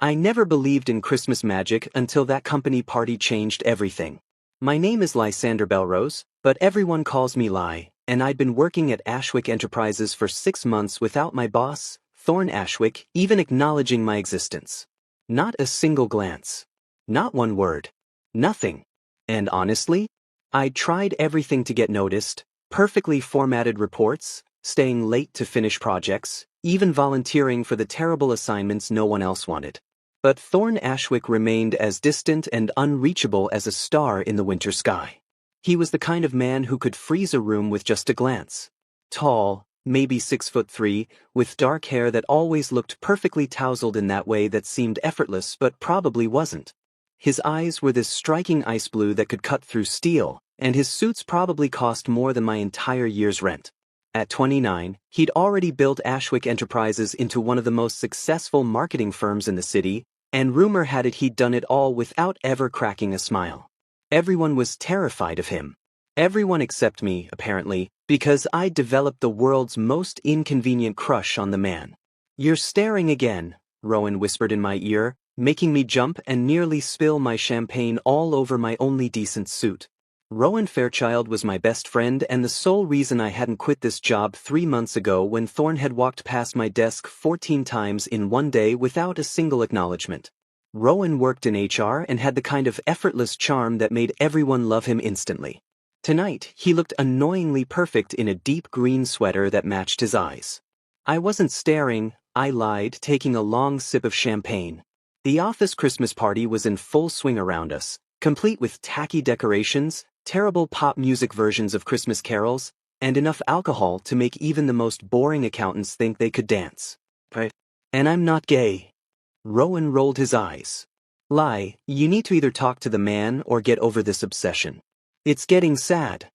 I never believed in Christmas magic until that company party changed everything. My name is Lysander Belrose, but everyone calls me Ly, and I'd been working at Ashwick Enterprises for 6 months without my boss, Thorne Ashwick, even acknowledging my existence. Not a single glance. Not one word. Nothing. And honestly, I'd tried everything to get noticed, perfectly formatted reports, staying late to finish projects, even volunteering for the terrible assignments no one else wanted. But Thorne Ashwick remained as distant and unreachable as a star in the winter sky. He was the kind of man who could freeze a room with just a glance. Tall, maybe 6'3", with dark hair that always looked perfectly tousled in that way that seemed effortless but probably wasn't. His eyes were this striking ice blue that could cut through steel, and his suits probably cost more than my entire year's rent. At 29, he'd already built Ashwick Enterprises into one of the most successful marketing firms in the city, and rumor had it he'd done it all without ever cracking a smile. Everyone was terrified of him. Everyone except me, apparently, because I'd developed the world's most inconvenient crush on the man. "You're staring again," Rowan whispered in my ear, making me jump and nearly spill my champagne all over my only decent suit. Rowan Fairchild was my best friend and the sole reason I hadn't quit this job 3 months ago when Thorne had walked past my desk 14 times in one day without a single acknowledgement. Rowan worked in HR and had the kind of effortless charm that made everyone love him instantly. Tonight, he looked annoyingly perfect in a deep green sweater that matched his eyes. I wasn't staring, I lied, taking a long sip of champagne. The office Christmas party was in full swing around us, complete with tacky decorations, terrible pop music versions of Christmas carols, and enough alcohol to make even the most boring accountants think they could dance. And I'm not gay. Rowan rolled his eyes. Ly, you need to either talk to the man or get over this obsession. It's getting sad.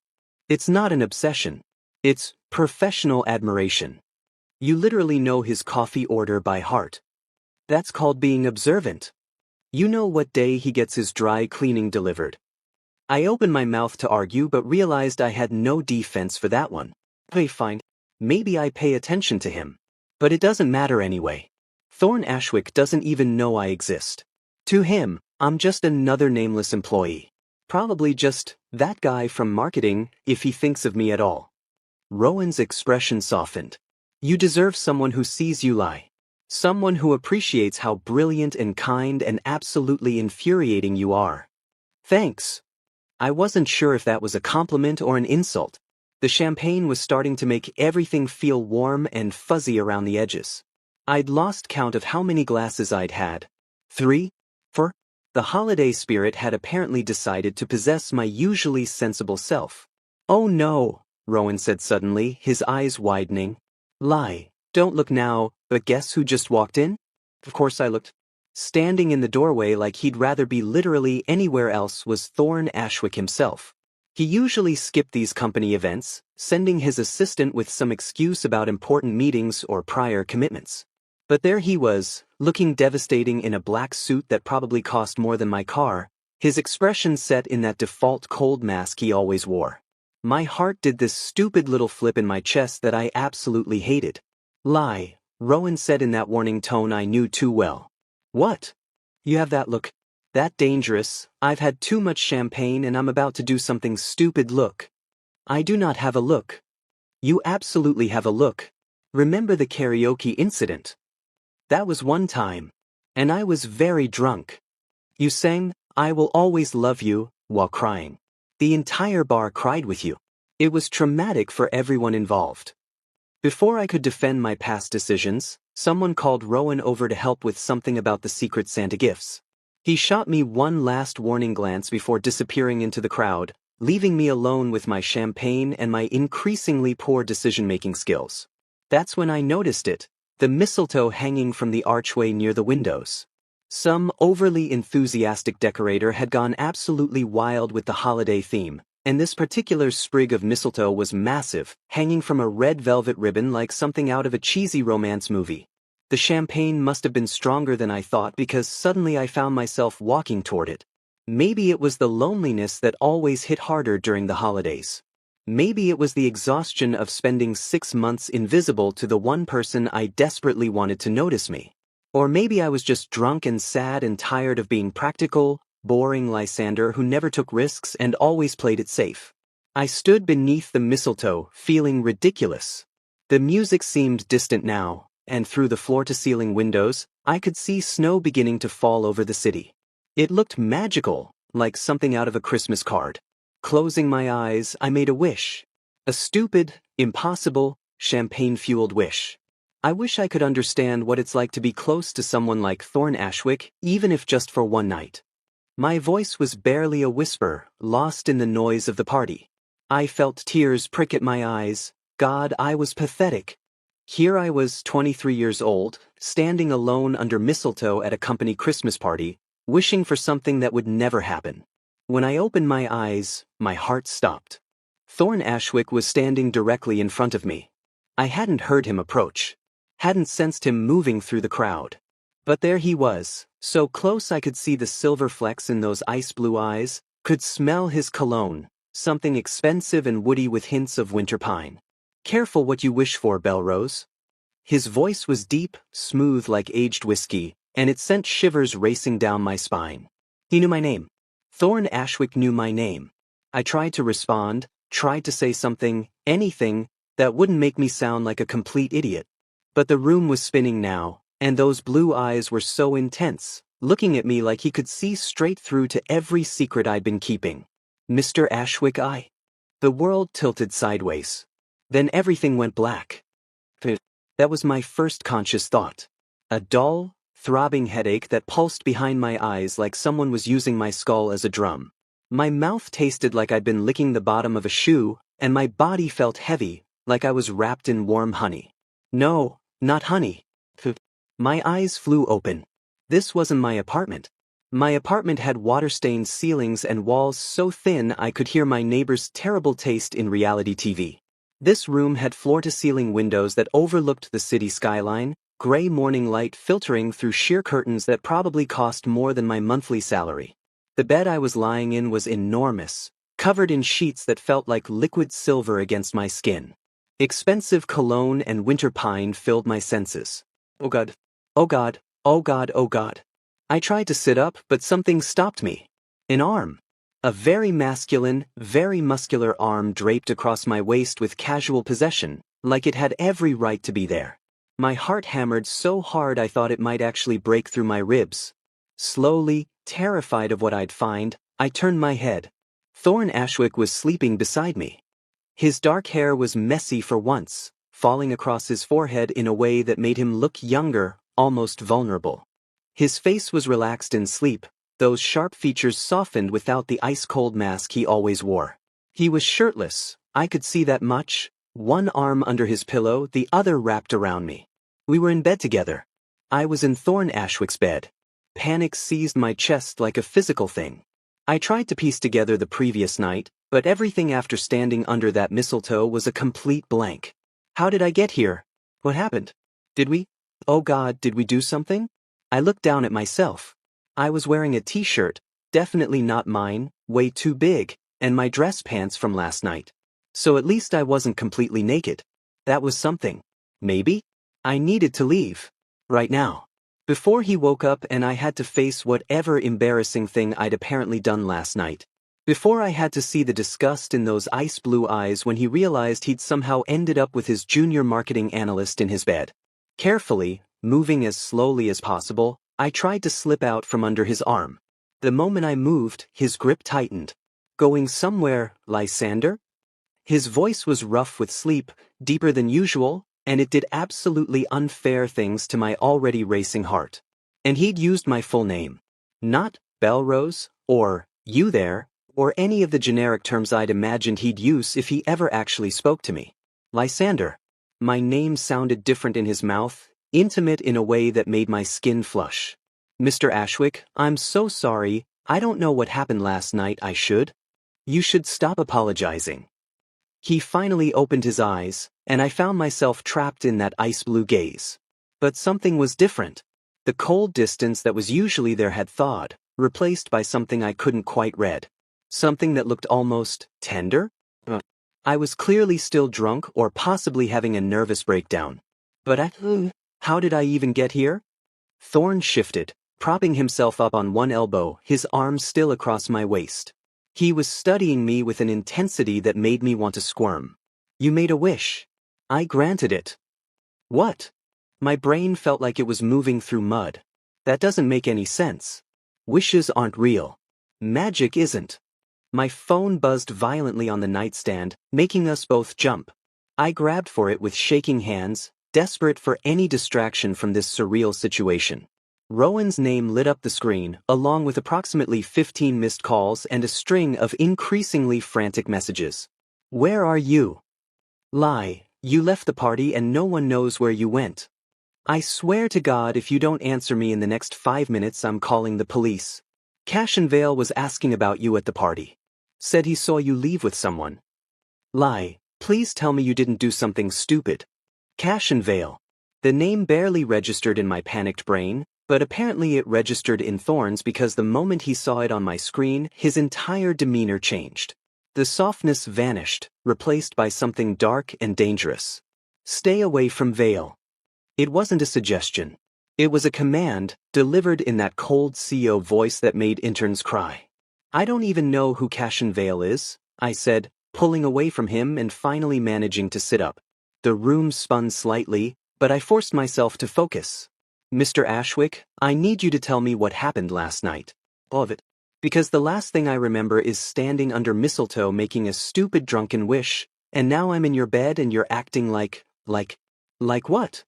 It's not an obsession. It's professional admiration. You literally know his coffee order by heart. That's called being observant. You know what day he gets his dry cleaning delivered. I opened my mouth to argue but realized I had no defense for that one. Hey, fine. Maybe I pay attention to him. But it doesn't matter anyway. Thorne Ashwick doesn't even know I exist. To him, I'm just another nameless employee. Probably just that guy from marketing, if he thinks of me at all. Rowan's expression softened. You deserve someone who sees you, Ly. Someone who appreciates how brilliant and kind and absolutely infuriating you are. Thanks. I wasn't sure if that was a compliment or an insult. The champagne was starting to make everything feel warm and fuzzy around the edges. I'd lost count of how many glasses I'd had. 3? 4? The holiday spirit had apparently decided to possess my usually sensible self. Oh no, Rowan said suddenly, his eyes widening. Ly, don't look now, but guess who just walked in? Of course I looked. Standing in the doorway like he'd rather be literally anywhere else was Thorne Ashwick himself. He usually skipped these company events, sending his assistant with some excuse about important meetings or prior commitments. But there he was, looking devastating in a black suit that probably cost more than my car, his expression set in that default cold mask he always wore. My heart did this stupid little flip in my chest that I absolutely hated. Ly, Rowan said in that warning tone I knew too well. What? You have that look. That dangerous, I've had too much champagne and I'm about to do something stupid look. I do not have a look. You absolutely have a look. Remember the karaoke incident? That was one time. And I was very drunk. You sang, "I Will Always Love You," while crying. The entire bar cried with you. It was traumatic for everyone involved. Before I could defend my past decisions, someone called Rowan over to help with something about the Secret Santa gifts. He shot me one last warning glance before disappearing into the crowd, leaving me alone with my champagne and my increasingly poor decision-making skills. That's when I noticed it, the mistletoe hanging from the archway near the windows. Some overly enthusiastic decorator had gone absolutely wild with the holiday theme, and this particular sprig of mistletoe was massive, hanging from a red velvet ribbon like something out of a cheesy romance movie. The champagne must have been stronger than I thought because suddenly I found myself walking toward it. Maybe it was the loneliness that always hit harder during the holidays. Maybe it was the exhaustion of spending 6 months invisible to the one person I desperately wanted to notice me. Or maybe I was just drunk and sad and tired of being practical, boring Lysander who never took risks and always played it safe. I stood beneath the mistletoe, feeling ridiculous. The music seemed distant now, and through the floor-to-ceiling windows, I could see snow beginning to fall over the city. It looked magical, like something out of a Christmas card. Closing my eyes, I made a wish. A stupid, impossible, champagne-fueled wish. I wish I could understand what it's like to be close to someone like Thorn Ashwick, even if just for one night. My voice was barely a whisper, lost in the noise of the party. I felt tears prick at my eyes. God, I was pathetic. Here I was, 23 years old, standing alone under mistletoe at a company Christmas party, wishing for something that would never happen. When I opened my eyes, my heart stopped. Thorn Ashwick was standing directly in front of me. I hadn't heard him approach. Hadn't sensed him moving through the crowd. But there he was, so close I could see the silver flecks in those ice blue eyes, could smell his cologne, something expensive and woody with hints of winter pine. Careful what you wish for, Belrose. His voice was deep, smooth like aged whiskey, and it sent shivers racing down my spine. He knew my name. Thorn Ashwick knew my name. I tried to respond, tried to say something, anything, that wouldn't make me sound like a complete idiot. But the room was spinning now, and those blue eyes were so intense, looking at me like he could see straight through to every secret I'd been keeping. Mr. Ashwick, The world tilted sideways. Then everything went black. That was my first conscious thought. A dull, throbbing headache that pulsed behind my eyes like someone was using my skull as a drum. My mouth tasted like I'd been licking the bottom of a shoe, and my body felt heavy, like I was wrapped in warm honey. No, not honey. My eyes flew open. This wasn't my apartment. My apartment had water-stained ceilings and walls so thin I could hear my neighbor's terrible taste in reality TV. This room had floor-to-ceiling windows that overlooked the city skyline, gray morning light filtering through sheer curtains that probably cost more than my monthly salary. The bed I was lying in was enormous, covered in sheets that felt like liquid silver against my skin. Expensive cologne and winter pine filled my senses. Oh God. Oh God. Oh God. Oh God. I tried to sit up, but something stopped me. An arm. A very masculine, very muscular arm draped across my waist with casual possession, like it had every right to be there. My heart hammered so hard I thought it might actually break through my ribs. Slowly, terrified of what I'd find, I turned my head. Thorn Ashwick was sleeping beside me. His dark hair was messy for once, falling across his forehead in a way that made him look younger, almost vulnerable. His face was relaxed in sleep, those sharp features softened without the ice-cold mask he always wore. He was shirtless, I could see that much, one arm under his pillow, the other wrapped around me. We were in bed together. I was in Thorn Ashwick's bed. Panic seized my chest like a physical thing. I tried to piece together the previous night, but everything after standing under that mistletoe was a complete blank. How did I get here? What happened? Oh God, did we do something? I looked down at myself. I was wearing a t-shirt, definitely not mine, way too big, and my dress pants from last night. So at least I wasn't completely naked. That was something. Maybe? I needed to leave. Right now. Before he woke up and I had to face whatever embarrassing thing I'd apparently done last night. Before I had to see the disgust in those ice blue eyes when he realized he'd somehow ended up with his junior marketing analyst in his bed. Carefully, moving as slowly as possible, I tried to slip out from under his arm. The moment I moved, his grip tightened. Going somewhere, Lysander? His voice was rough with sleep, deeper than usual, and it did absolutely unfair things to my already racing heart. And he'd used my full name. Not Belrose, or you there, or any of the generic terms I'd imagined he'd use if he ever actually spoke to me. Lysander. My name sounded different in his mouth, intimate in a way that made my skin flush. Mr. Ashwick, I'm so sorry, I don't know what happened last night. You should stop apologizing. He finally opened his eyes, and I found myself trapped in that ice blue gaze. But something was different. The cold distance that was usually there had thawed, replaced by something I couldn't quite read. Something that looked almost tender? I was clearly still drunk or possibly having a nervous breakdown. But how did I even get here? Thorn shifted, propping himself up on one elbow, his arms still across my waist. He was studying me with an intensity that made me want to squirm. You made a wish. I granted it. What? My brain felt like it was moving through mud. That doesn't make any sense. Wishes aren't real. Magic isn't. My phone buzzed violently on the nightstand, making us both jump. I grabbed for it with shaking hands, desperate for any distraction from this surreal situation. Rowan's name lit up the screen, along with approximately 15 missed calls and a string of increasingly frantic messages. Where are you? Lie, you left the party and no one knows where you went. I swear to God if you don't answer me in the next 5 minutes I'm calling the police. Cash and Vale was asking about you at the party. Said he saw you leave with someone. Lie, please tell me you didn't do something stupid. Cash and Vale. The name barely registered in my panicked brain, but apparently it registered in Thorn's because the moment he saw it on my screen, his entire demeanor changed. The softness vanished, replaced by something dark and dangerous. Stay away from Vale. It wasn't a suggestion. It was a command, delivered in that cold CEO voice that made interns cry. I don't even know who Cash and Vale is, I said, pulling away from him and finally managing to sit up. The room spun slightly, but I forced myself to focus. Mr. Ashwick, I need you to tell me what happened last night. All of it. Because the last thing I remember is standing under mistletoe making a stupid drunken wish, and now I'm in your bed and you're acting like what?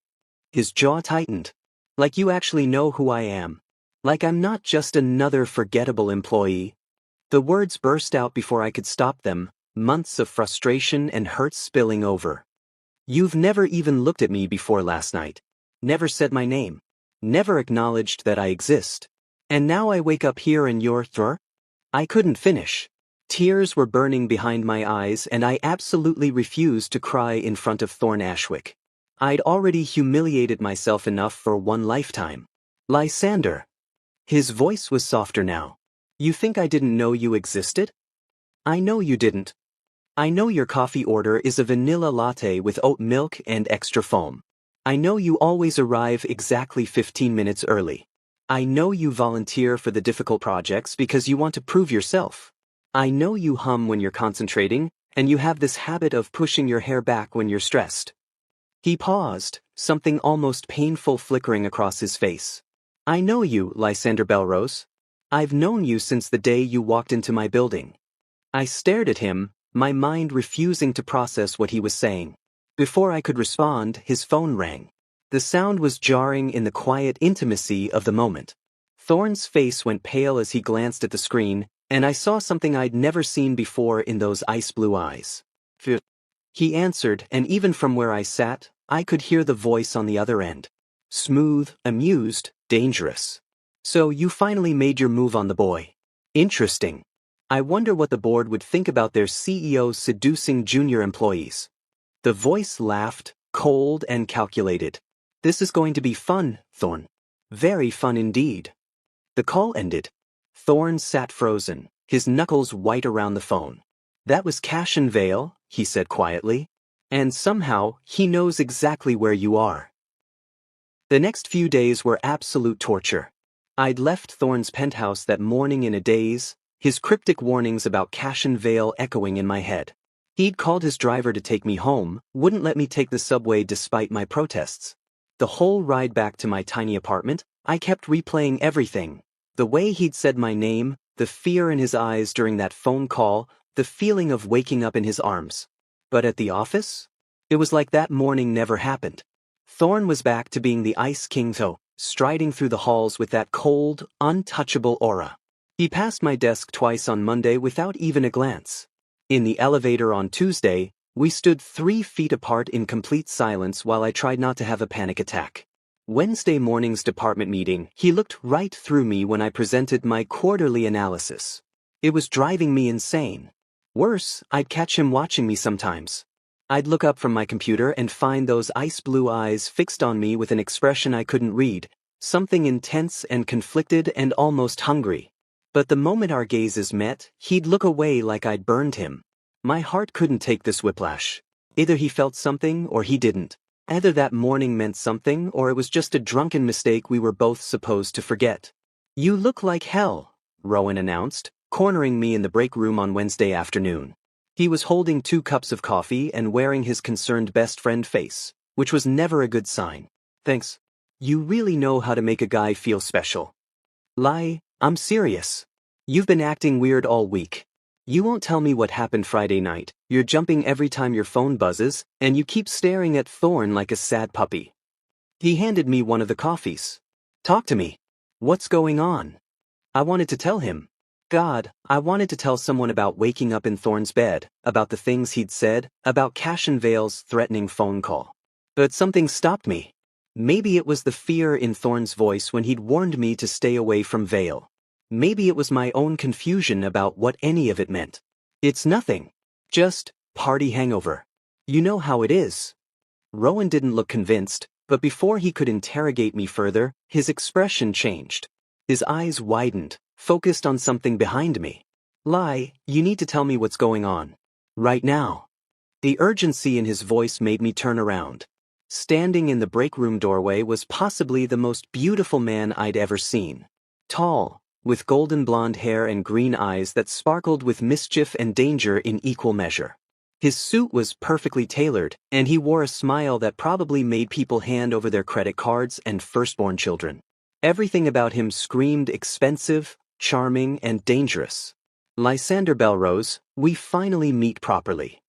His jaw tightened. Like you actually know who I am. Like I'm not just another forgettable employee. The words burst out before I could stop them, months of frustration and hurt spilling over. You've never even looked at me before last night. Never said my name. Never acknowledged that I exist. And now I wake up here and you're I couldn't finish. Tears were burning behind my eyes and I absolutely refused to cry in front of Thorn Ashwick. I'd already humiliated myself enough for one lifetime. Lysander. His voice was softer now. You think I didn't know you existed? I know you didn't. I know your coffee order is a vanilla latte with oat milk and extra foam. I know you always arrive exactly 15 minutes early. I know you volunteer for the difficult projects because you want to prove yourself. I know you hum when you're concentrating, and you have this habit of pushing your hair back when you're stressed. He paused, something almost painful flickering across his face. I know you, Lysander Belrose. I've known you since the day you walked into my building. I stared at him, my mind refusing to process what he was saying. Before I could respond, his phone rang. The sound was jarring in the quiet intimacy of the moment. Thorn's face went pale as he glanced at the screen, and I saw something I'd never seen before in those ice-blue eyes. He answered, and even from where I sat, I could hear the voice on the other end. Smooth, amused, dangerous. So you finally made your move on the boy. Interesting. I wonder what the board would think about their CEO seducing junior employees. The voice laughed, cold and calculated. This is going to be fun, Thorn. Very fun indeed. The call ended. Thorn sat frozen, his knuckles white around the phone. That was Cash and Vale, he said quietly. And somehow, he knows exactly where you are. The next few days were absolute torture. I'd left Thorn's penthouse that morning in a daze, his cryptic warnings about Cash and Vale echoing in my head. He'd called his driver to take me home, wouldn't let me take the subway despite my protests. The whole ride back to my tiny apartment, I kept replaying everything. The way he'd said my name, the fear in his eyes during that phone call, the feeling of waking up in his arms. But at the office? It was like that morning never happened. Thorn was back to being the Ice King striding through the halls with that cold, untouchable aura. He passed my desk twice on Monday without even a glance. In the elevator on Tuesday, we stood 3 feet apart in complete silence while I tried not to have a panic attack. Wednesday morning's department meeting, he looked right through me when I presented my quarterly analysis. It was driving me insane. Worse, I'd catch him watching me sometimes. I'd look up from my computer and find those ice-blue eyes fixed on me with an expression I couldn't read, something intense and conflicted and almost hungry. But the moment our gazes met, he'd look away like I'd burned him. My heart couldn't take this whiplash. Either he felt something or he didn't. Either that morning meant something or it was just a drunken mistake we were both supposed to forget. You look like hell, Rowan announced, cornering me in the break room on Wednesday afternoon. He was holding 2 cups of coffee and wearing his concerned best friend face, which was never a good sign. Thanks. You really know how to make a guy feel special. Lie, I'm serious. You've been acting weird all week. You won't tell me what happened Friday night, you're jumping every time your phone buzzes, and you keep staring at Thorn like a sad puppy. He handed me one of the coffees. Talk to me. What's going on? I wanted to tell him. God, I wanted to tell someone about waking up in Thorn's bed, about the things he'd said, about Cashin Vale's threatening phone call. But something stopped me. Maybe it was the fear in Thorn's voice when he'd warned me to stay away from Vale. Maybe it was my own confusion about what any of it meant. It's nothing. Just party hangover. You know how it is. Rowan didn't look convinced, but before he could interrogate me further, his expression changed. His eyes widened, focused on something behind me. Lie, you need to tell me what's going on. Right now. The urgency in his voice made me turn around. Standing in the break room doorway was possibly the most beautiful man I'd ever seen. Tall, with golden blonde hair and green eyes that sparkled with mischief and danger in equal measure. His suit was perfectly tailored, and he wore a smile that probably made people hand over their credit cards and firstborn children. Everything about him screamed expensive, charming, and dangerous. Lysander Belrose, we finally meet properly.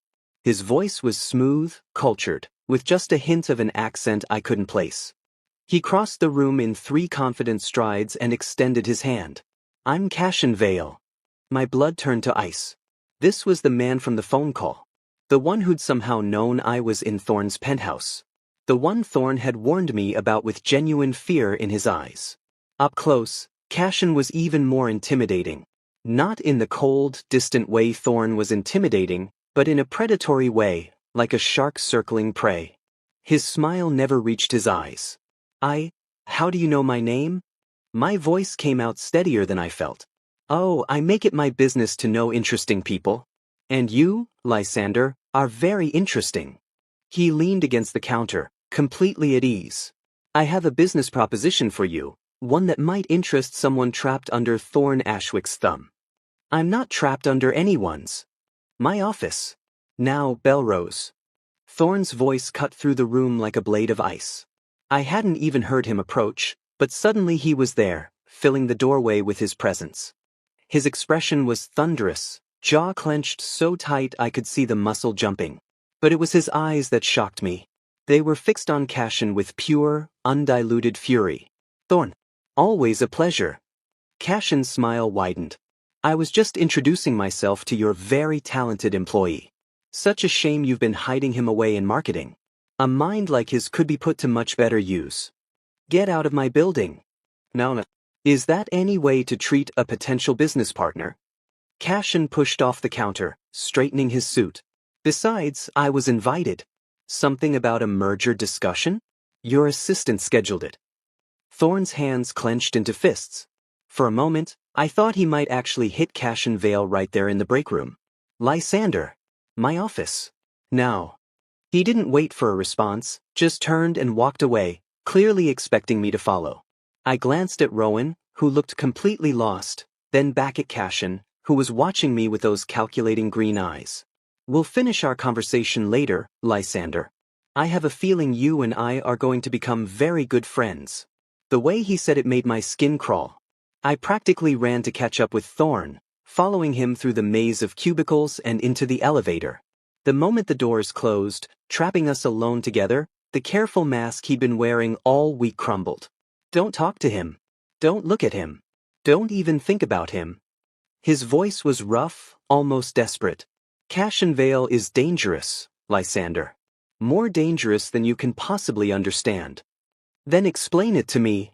His voice was smooth, cultured, with just a hint of an accent I couldn't place. He crossed the room in 3 confident strides and extended his hand. I'm Cashin Vale. My blood turned to ice. This was the man from the phone call. The one who'd somehow known I was in Thorn's penthouse. The one Thorn had warned me about with genuine fear in his eyes. Up close, Cashin was even more intimidating. Not in the cold, distant way Thorn was intimidating, but in a predatory way, like a shark circling prey. His smile never reached his eyes. How do you know my name? My voice came out steadier than I felt. Oh, I make it my business to know interesting people. And you, Lysander, are very interesting. He leaned against the counter, completely at ease. I have a business proposition for you, one that might interest someone trapped under Thorn Ashwick's thumb. I'm not trapped under anyone's. My office. Now, Belrose. Thorn's voice cut through the room like a blade of ice. I hadn't even heard him approach, but suddenly he was there, filling the doorway with his presence. His expression was thunderous, jaw clenched so tight I could see the muscle jumping. But it was his eyes that shocked me. They were fixed on Cashin with pure, undiluted fury. Thorn. Always a pleasure. Cashin's smile widened. I was just introducing myself to your very talented employee. Such a shame you've been hiding him away in marketing. A mind like his could be put to much better use. Get out of my building. No. Is that any way to treat a potential business partner? Cashin pushed off the counter, straightening his suit. Besides, I was invited. Something about a merger discussion? Your assistant scheduled it. Thorn's hands clenched into fists. For a moment, I thought he might actually hit Cashin Vale right there in the break room. Lysander. My office. Now. He didn't wait for a response, just turned and walked away, clearly expecting me to follow. I glanced at Rowan, who looked completely lost, then back at Cashin, who was watching me with those calculating green eyes. We'll finish our conversation later, Lysander. I have a feeling you and I are going to become very good friends. The way he said it made my skin crawl. I practically ran to catch up with Thorn, following him through the maze of cubicles and into the elevator. The moment the doors closed, trapping us alone together, the careful mask he'd been wearing all week crumbled. Don't talk to him. Don't look at him. Don't even think about him. His voice was rough, almost desperate. Cashin Vale is dangerous, Lysander. More dangerous than you can possibly understand. Then explain it to me.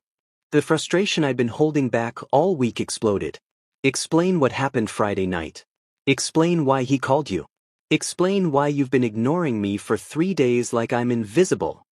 The frustration I'd been holding back all week exploded. Explain what happened Friday night. Explain why he called you. Explain why you've been ignoring me for 3 days like I'm invisible.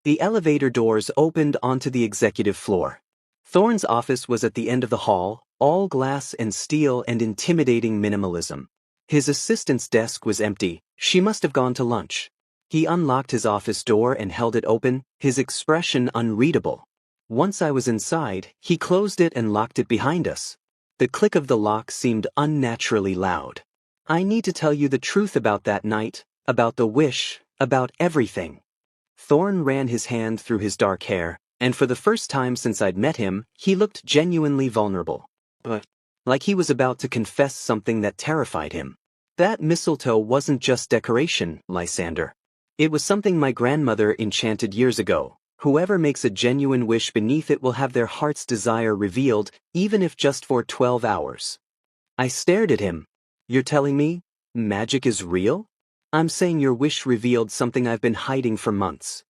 The elevator doors opened onto the executive floor. Thorn's office was at the end of the hall, all glass and steel and intimidating minimalism. His assistant's desk was empty. She must have gone to lunch. He unlocked his office door and held it open, his expression unreadable. Once I was inside, he closed it and locked it behind us. The click of the lock seemed unnaturally loud. I need to tell you the truth about that night, about the wish, about everything. Thorn ran his hand through his dark hair, and for the first time since I'd met him, he looked genuinely vulnerable. Like he was about to confess something that terrified him. That mistletoe wasn't just decoration, Lysander. It was something my grandmother enchanted years ago. Whoever makes a genuine wish beneath it will have their heart's desire revealed, even if just for 12 hours. I stared at him. You're telling me magic is real? I'm saying your wish revealed something I've been hiding for months.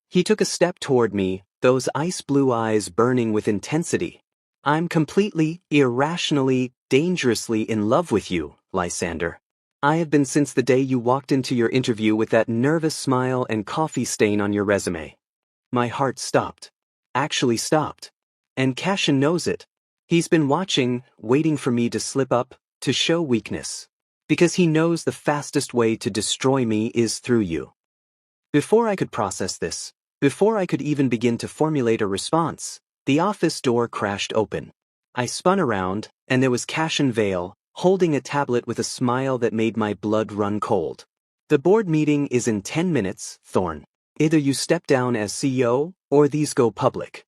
He took a step toward me, those ice blue eyes burning with intensity. I'm completely, irrationally, dangerously in love with you, Lysander. I have been since the day you walked into your interview with that nervous smile and coffee stain on your resume. My heart stopped. Actually stopped. And Cashin knows it. He's been watching, waiting for me to slip up, to show weakness. Because he knows the fastest way to destroy me is through you. Before I could process this, before I could even begin to formulate a response, the office door crashed open. I spun around, and there was Cashin Vale, holding a tablet with a smile that made my blood run cold. The board meeting is in 10 minutes, Thorn. Either you step down as CEO, or these go public.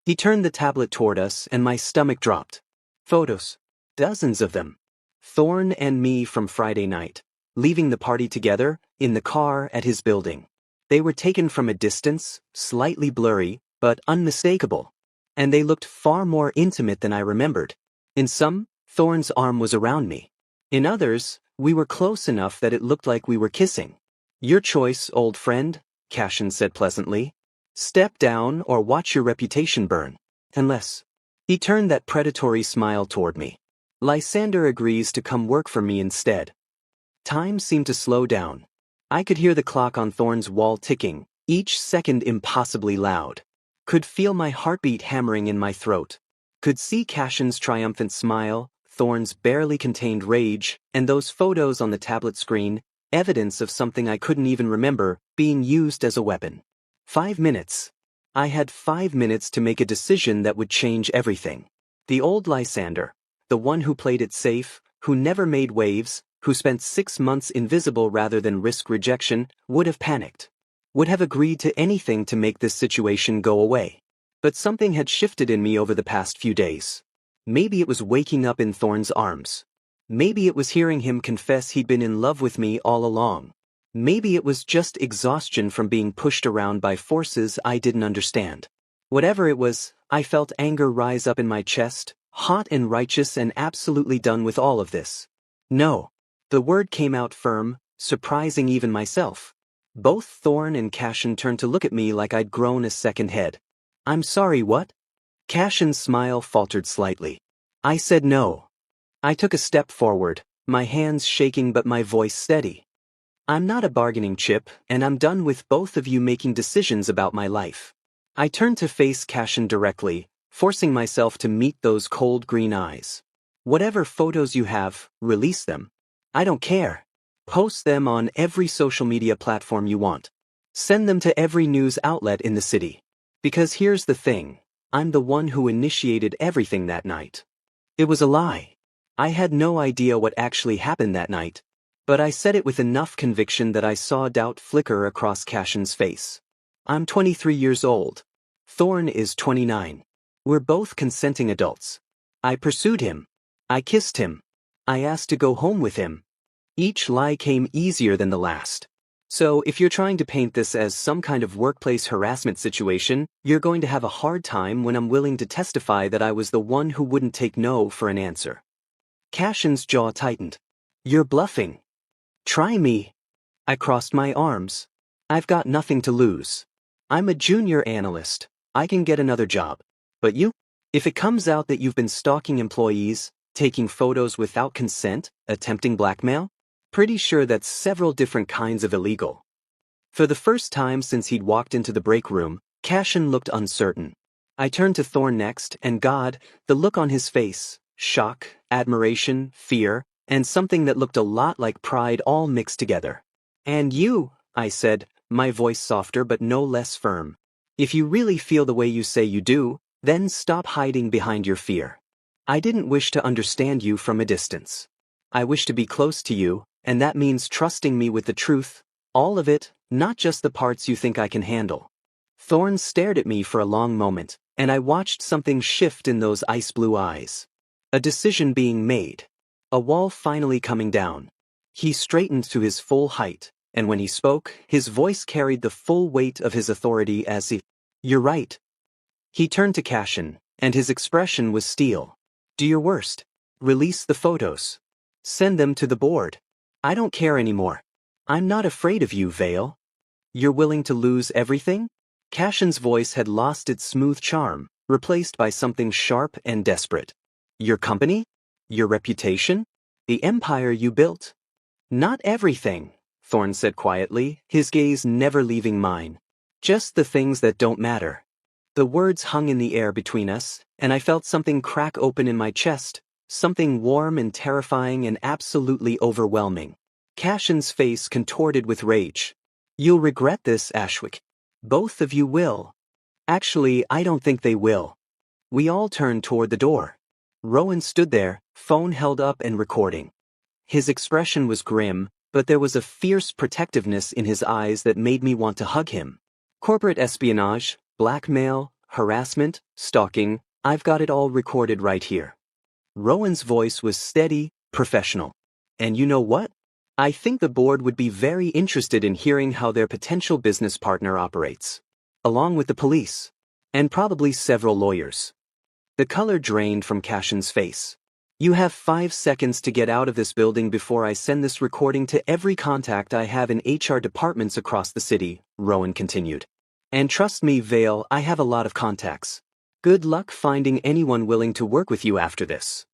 He turned the tablet toward us, and my stomach dropped. Photos. Dozens of them. Thorn and me from Friday night, leaving the party together, in the car at his building. They were taken from a distance, slightly blurry, but unmistakable. And they looked far more intimate than I remembered. In some, Thorn's arm was around me. In others, we were close enough that it looked like we were kissing. Your choice, old friend, Cashin said pleasantly. Step down or watch your reputation burn. Unless. He turned that predatory smile toward me. Lysander agrees to come work for me instead. Time seemed to slow down. I could hear the clock on Thorn's wall ticking, each second impossibly loud. Could feel my heartbeat hammering in my throat. Could see Cashin's triumphant smile, Thorn's barely contained rage, and those photos on the tablet screen, evidence of something I couldn't even remember, being used as a weapon. 5 minutes. I had 5 minutes to make a decision that would change everything. The old Lysander, the one who played it safe, who never made waves, who spent 6 months invisible rather than risk rejection, would have panicked. Would have agreed to anything to make this situation go away. But something had shifted in me over the past few days. Maybe it was waking up in Thorn's arms. Maybe it was hearing him confess he'd been in love with me all along. Maybe it was just exhaustion from being pushed around by forces I didn't understand. Whatever it was, I felt anger rise up in my chest, hot and righteous and absolutely done with all of this. No. The word came out firm, surprising even myself. Both Thorn and Cashin turned to look at me like I'd grown a second head. I'm sorry, what? Cashin's smile faltered slightly. I said no. I took a step forward, my hands shaking but my voice steady. I'm not a bargaining chip, and I'm done with both of you making decisions about my life. I turned to face Cashin directly, forcing myself to meet those cold green eyes. Whatever photos you have, release them. I don't care. Post them on every social media platform you want. Send them to every news outlet in the city. Because here's the thing, I'm the one who initiated everything that night. It was a lie. I had no idea what actually happened that night, but I said it with enough conviction that I saw doubt flicker across Cashin's face. I'm 23 years old. Thorn is 29. We're both consenting adults. I pursued him. I kissed him. I asked to go home with him. Each lie came easier than the last. So if you're trying to paint this as some kind of workplace harassment situation, you're going to have a hard time when I'm willing to testify that I was the one who wouldn't take no for an answer. Cashin's jaw tightened. You're bluffing. Try me. I crossed my arms. I've got nothing to lose. I'm a junior analyst. I can get another job. But you? If it comes out that you've been stalking employees, taking photos without consent, attempting blackmail, pretty sure that's several different kinds of illegal. For the first time since he'd walked into the break room, Cashin looked uncertain. I turned to Thorn next, and God, the look on his face, shock, admiration, fear, and something that looked a lot like pride all mixed together. And you, I said, my voice softer but no less firm. If you really feel the way you say you do, then stop hiding behind your fear. I didn't wish to understand you from a distance. I wish to be close to you, and that means trusting me with the truth, all of it, not just the parts you think I can handle. Thorne stared at me for a long moment, and I watched something shift in those ice blue eyes. A decision being made. A wall finally coming down. He straightened to his full height, and when he spoke, his voice carried the full weight of his authority as if, "You're right." He turned to Cashin, and his expression was steel. "Do your worst. Release the photos. Send them to the board. I don't care anymore. I'm not afraid of you, Vale. You're willing to lose everything?" Cashin's voice had lost its smooth charm, replaced by something sharp and desperate. "Your company? Your reputation? The empire you built?" "Not everything," Thorne said quietly, his gaze never leaving mine. "Just the things that don't matter." The words hung in the air between us, and I felt something crack open in my chest, something warm and terrifying and absolutely overwhelming. Cashin's face contorted with rage. "You'll regret this, Ashwick. Both of you will." "Actually, I don't think they will." We all turned toward the door. Rowan stood there, phone held up and recording. His expression was grim, but there was a fierce protectiveness in his eyes that made me want to hug him. Corporate espionage, blackmail, harassment, stalking, I've got it all recorded right here. Rowan's voice was steady, professional. "And you know what? I think the board would be very interested in hearing how their potential business partner operates. Along with the police. And probably several lawyers." The color drained from Cashin's face. "You have 5 seconds to get out of this building before I send this recording to every contact I have in HR departments across the city," Rowan continued. "And trust me, Vale, I have a lot of contacts. Good luck finding anyone willing to work with you after this."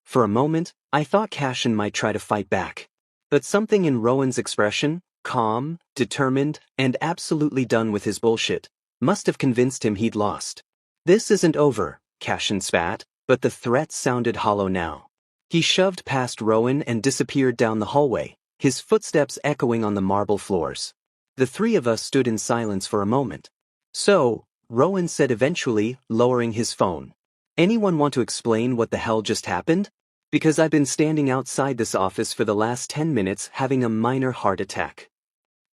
For a moment, I thought Cashin might try to fight back. But something in Rowan's expression, calm, determined, and absolutely done with his bullshit, must have convinced him he'd lost. "This isn't over," Cashin spat, but the threat sounded hollow now. He shoved past Rowan and disappeared down the hallway, his footsteps echoing on the marble floors. The three of us stood in silence for a moment. "So," Rowan said eventually, lowering his phone. "Anyone want to explain what the hell just happened? Because I've been standing outside this office for the last 10 minutes having a minor heart attack."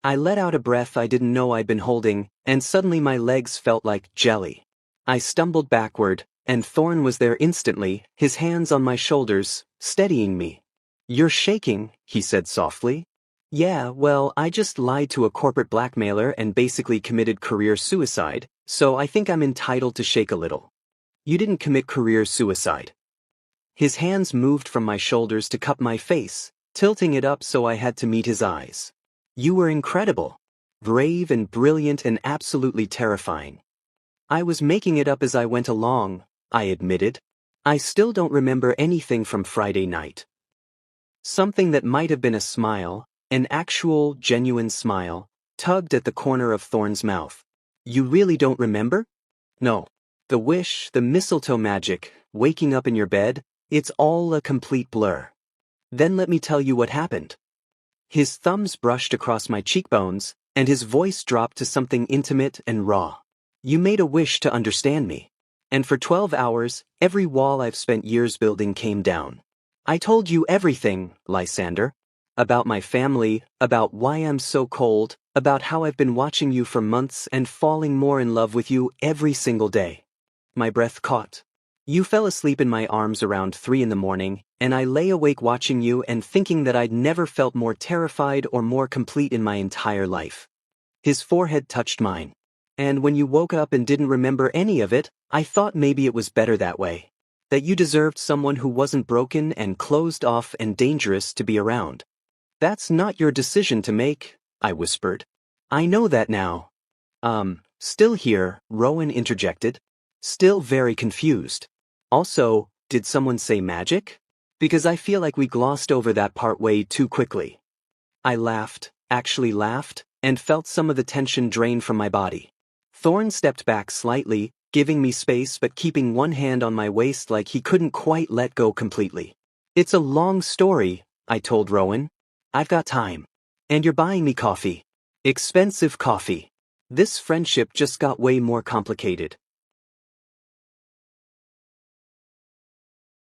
I let out a breath I didn't know I'd been holding, and suddenly my legs felt like jelly. I stumbled backward, and Thorne was there instantly, his hands on my shoulders, steadying me. "You're shaking," he said softly. "Yeah, well, I just lied to a corporate blackmailer and basically committed career suicide, so I think I'm entitled to shake a little." "You didn't commit career suicide." His hands moved from my shoulders to cup my face, tilting it up so I had to meet his eyes. "You were incredible. Brave and brilliant and absolutely terrifying." "I was making it up as I went along," I admitted. "I still don't remember anything from Friday night." Something that might have been a smile, an actual, genuine smile, tugged at the corner of Thorne's mouth. "You really don't remember?" "No. The wish, the mistletoe magic, waking up in your bed, it's all a complete blur." "Then let me tell you what happened." His thumbs brushed across my cheekbones, and his voice dropped to something intimate and raw. "You made a wish to understand me. And for 12 hours, every wall I've spent years building came down. I told you everything, Lysander. About my family, about why I'm so cold, about how I've been watching you for months and falling more in love with you every single day." My breath caught. "You fell asleep in my arms around 3 in the morning, and I lay awake watching you and thinking that I'd never felt more terrified or more complete in my entire life." His forehead touched mine. "And when you woke up and didn't remember any of it, I thought maybe it was better that way. That you deserved someone who wasn't broken and closed off and dangerous to be around." "That's not your decision to make," I whispered. "I know that now." Still here," Rowan interjected. Still very confused. "Also, did someone say magic? Because I feel like we glossed over that part way too quickly." I laughed, actually laughed, and felt some of the tension drain from my body. Thorne stepped back slightly, giving me space but keeping one hand on my waist like he couldn't quite let go completely. "It's a long story," I told Rowan. "I've got time. And you're buying me coffee." Expensive coffee. This friendship just got way more complicated.